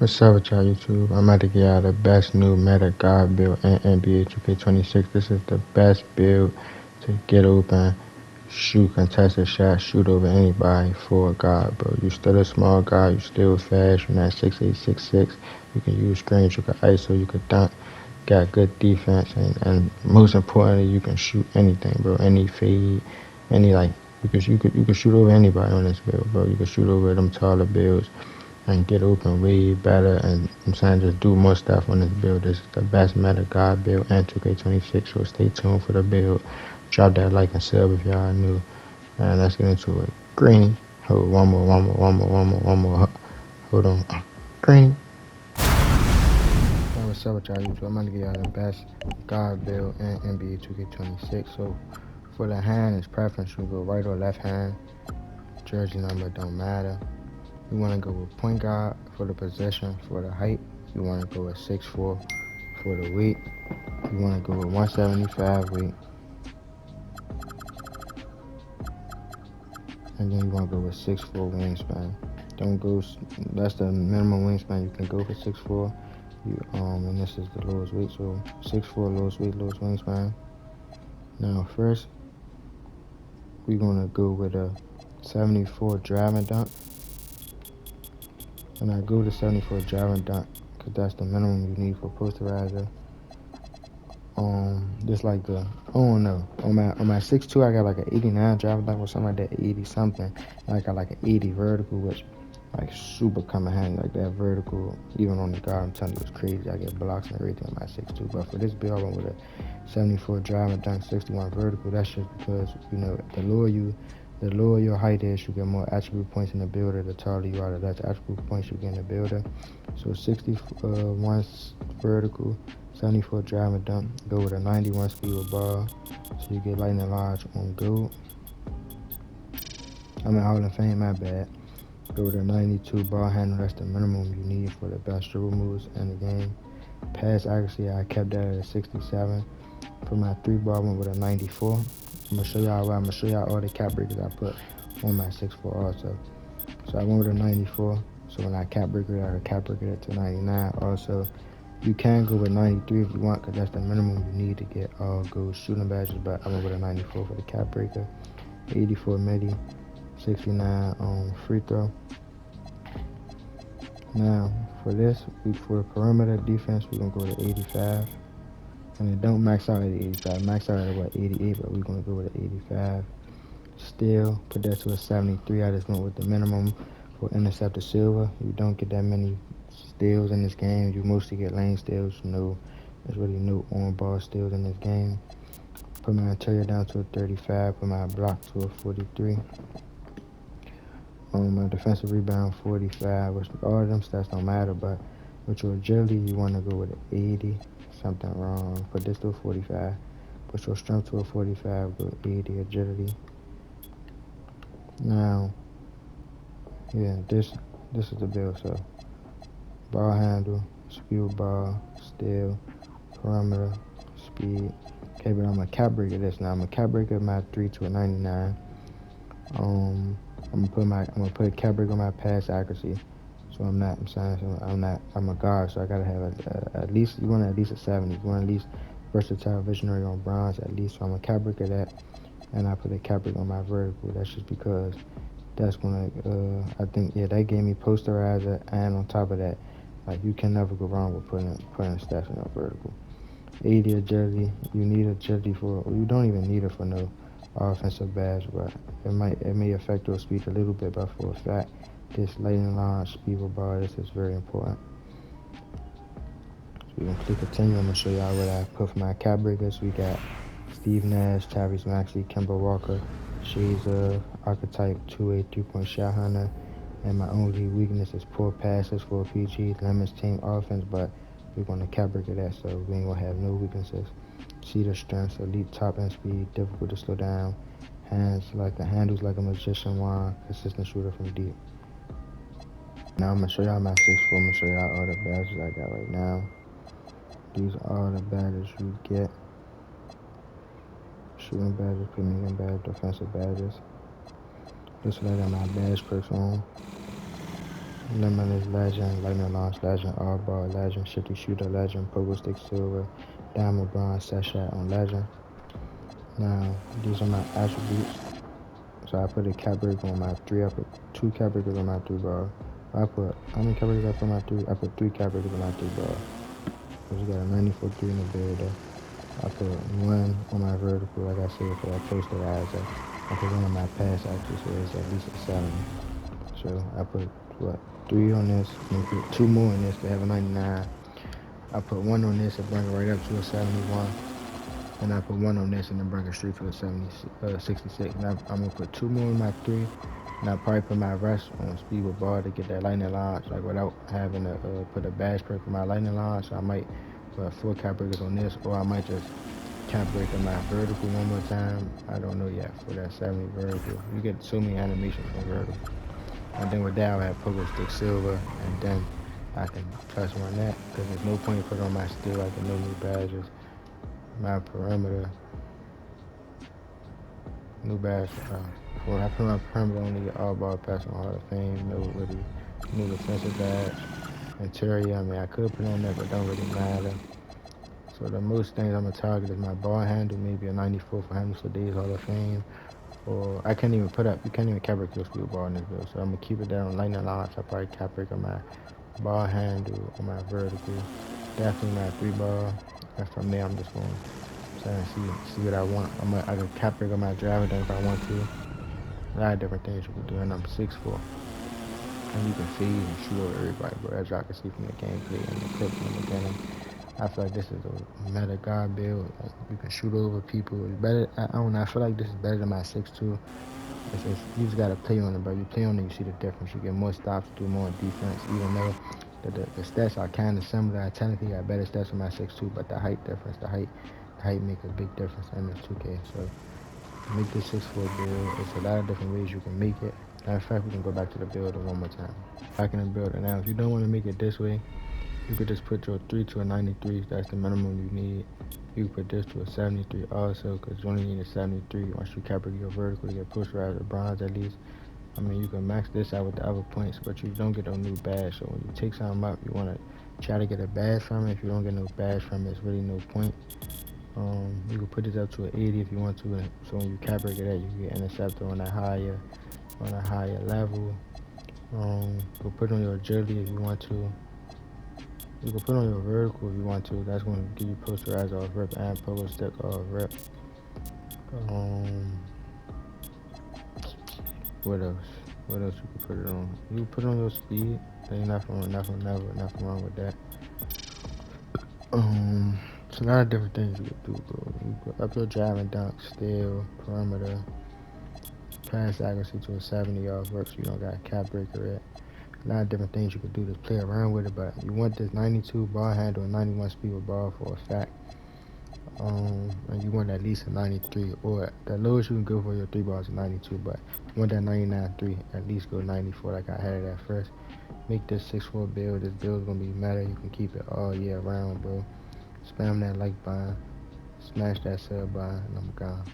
What's up with y'all YouTube? I'm about to get y'all the best new meta god build in NBA 2K26. This is the best build to get open, shoot contested shots, shoot over anybody for a god, bro. You still a small guy, you still fast, you're not 6'8", 6'6". You can use screens, you can ISO, you can dunk, got good defense, and most importantly, you can shoot anything, bro. Any fade, any like, you could shoot over anybody on this build, bro. You can shoot over them taller builds and get open way better, and I'm saying just do more stuff on this build. This is the best meta god build and 2K26, so stay tuned for the build. Drop that like and sub if y'all new. And let's get into it. Greeny. Hold one more. Hold on. Greeny. Hey, what's up with y'all YouTube? I'm gonna give y'all the best god build in NBA 2K26. So for the hand, it's preference. You go right or left hand. Jersey number don't matter. You want to go with point guard for the position. For the height, you want to go with 6'4". For the weight, you want to go with 175 weight. And then you want to go with 6'4" wingspan. Don't go, that's the minimum wingspan you can go for 6'4". And this is the lowest weight, so 6'4", lowest weight, lowest wingspan. Now first, we're going to go with a 74 driving dunk. And I go to 74 driving dunk because that's the minimum you need for posterizer. Just like the, I don't know, on my 6'2", I got like an 89 driving dunk or something like that, 80 something. And I got like an 80 vertical, which like super coming handy, like that vertical, even on the guard, I'm telling you, it's crazy. I get blocks and everything on my 6'2", but for this build, I went with a 74 driving dunk, 61 vertical. That's just because, you know, the lower your height is, you get more attribute points in the builder. The taller you are, the less attribute points you get in the builder. So 61 vertical, 74 driving dunk, go with a 91 speed with ball, so you get lightning large on go. I'm in Hall of Fame, my bad. Go with a 92 ball handle, that's the minimum you need for the best dribble moves in the game. Pass accuracy, I kept that at a 67. For my 3-ball, I went with a 94. I'm gonna show y'all all the cap breakers I put on my 6'4" also. So I went with a 94. So when I cap breaker, I cap breaker it to 99. Also, you can go with 93 if you want, because that's the minimum you need to get all gold shooting badges. But I went with a 94 for the cap breaker, 84 midi, 69 on free throw. Now for this, for the perimeter defense, we're gonna go to 85. And it don't max out at 85. Max out at what, 88, but we're gonna go with an 85. Still, put that to a 73. I just went with the minimum for interceptor silver. You don't get that many steals in this game. You mostly get lane steals. No, there's really no on-ball steals in this game. Put my interior down to a 35. Put my block to a 43. My defensive rebound 45. Which all of them stats don't matter, but with your agility, you want to go with an 80. Something wrong. Put this to a 45. Put your strength to a 45. Go 80 agility. Now, yeah, this is the build. So ball handle, speed with ball, steal, perimeter, speed. Okay, but I'm gonna cap breaker this now. I'm gonna cap breaker my 3 to a 99. I'm gonna put a cap breaker on my pass accuracy. So I'm a guard, so I gotta have at least, you want at least a 70. You want at least versatile visionary on bronze at least. So I'm gonna cap breaker that, and I put a cap breaker on my vertical. That's just because that's gonna, I think, yeah, that gave me posterizer, and on top of that, like, you can never go wrong with putting stats in your vertical. 80 agility, you need agility for, you don't even need it for no offensive badge, but it may affect your speed a little bit, but for a fact, this lightning line speed with ball, this is very important. So we're gonna click continue. I'm gonna show y'all what I put for my cap breakers. We got Steve Nash, Tyrese Maxey, Kemba Walker, Shades of Archetype, 2A 3-point shot hunter, and my only weakness is poor passes for PG, limits team offense, but we're gonna cap breaker that, so we ain't gonna have no weaknesses. Cheetah strengths, elite top end speed, difficult to slow down, handles like a magician wand, consistent shooter from deep. Now I'm gonna show y'all my 6'4". I'm gonna show y'all all the badges I got right now. These are all the badges you get. Shooting badges, playmaking badges, defensive badges. This is what I got my badge perks on. Limitless legend, lightning launch legend, all ball legend, shifty shooter legend, pogo stick silver, diamond bronze, set shot on legend. Now these are my attributes. So I put a cap break on my three. I put two cap breakers on my three ball. I put how many cap breakers I put on my three? I put three cap breakers on my three ball. So we got a 94 3 in the build there. I put one on my vertical, like I said, for that posterizer. I put one on my pass actually, so it's at least a 70. So I put what, three on this, and put two more on this to have a 99. I put one on this and bring it right up to a 71. And I put one on this and then bring it straight to a 66. And I'm gonna put two more on my three. And I probably put my rest on speed with ball to get that lightning launch, like without having to put a bash break for my lightning launch. So I might put four cap breakers on this, or I might just cap break on my vertical one more time. I don't know yet for that 70 vertical. You get so many animations from vertical. And then with that, I'll have pogo stick silver, and then I can touch on that because there's no point in putting on my steel. I can no new badges. My perimeter, new badge. When I put my perimeter on the all ball pass on Hall of Fame, no really new defensive badge. Interior, I mean, I could put on that, but don't really matter. So the most things I'm gonna target is my ball handle, maybe a 94 for handles for days Hall of Fame. Or I can't even put up, you can't even cap break your speed ball in this build. So I'm gonna keep it there on lightning launch. I probably cap break on my ball handle, on my vertical, definitely my three ball. And from there, I'm just going to see what I want. I can cap break on my driver then if I want to. A lot of different things you can do, and I'm 6'4". And you can feed and shoot over everybody, bro. As y'all can see from the gameplay and the clips in the beginning. I feel like this is a meta god build. Like, you can shoot over people. It's better. I don't know. I feel like this is better than my 6'2". You just gotta play on it, bro. You play on it, you see the difference. You get more stops, do more defense. Even though the stats are kind of similar, I technically got better stats on my 6'2", but the height difference, the height make a big difference in this 2K. So make this 6'4" build. It's a lot of different ways you can make it. Matter of fact, we can go back to the builder one more time. Back in the builder now. If you don't want to make it this way, you could just put your 3 to a 93. That's the minimum you need. You can put this to a 73 also, because you only need a 73 once you cap your vertical to get pushed right to bronze at least. I mean, you can max this out with the other points, but you don't get no new badge. So when you take something up, you want to try to get a badge from it. If you don't get no badge from it, it's really no point. You can put this up to an 80 if you want to. So when you cap break it at, you can get interceptor on a higher level. You can put on your agility if you want to. You can put on your vertical if you want to. That's going to give you posterize off rip and pogo stick off rip. What else? What else you can put it on? You can put on your speed. Ain't nothing wrong with that. It's a lot of different things you can do, bro. You can up your driving dunk, steal, perimeter, pass accuracy to a 70 off work so you don't got a cap breaker at. A lot of different things you can do to play around with it, but you want this 92 ball handle and 91 speed with ball for a fact. And you want at least a 93, or the lowest you can go for your three balls is 92, but you want that 99.3, at least go 94 like I had it at first. Make this 6'4" build. This build's gonna be meta. You can keep it all year round, bro. Spam that like button, smash that sub button, and I'm gone.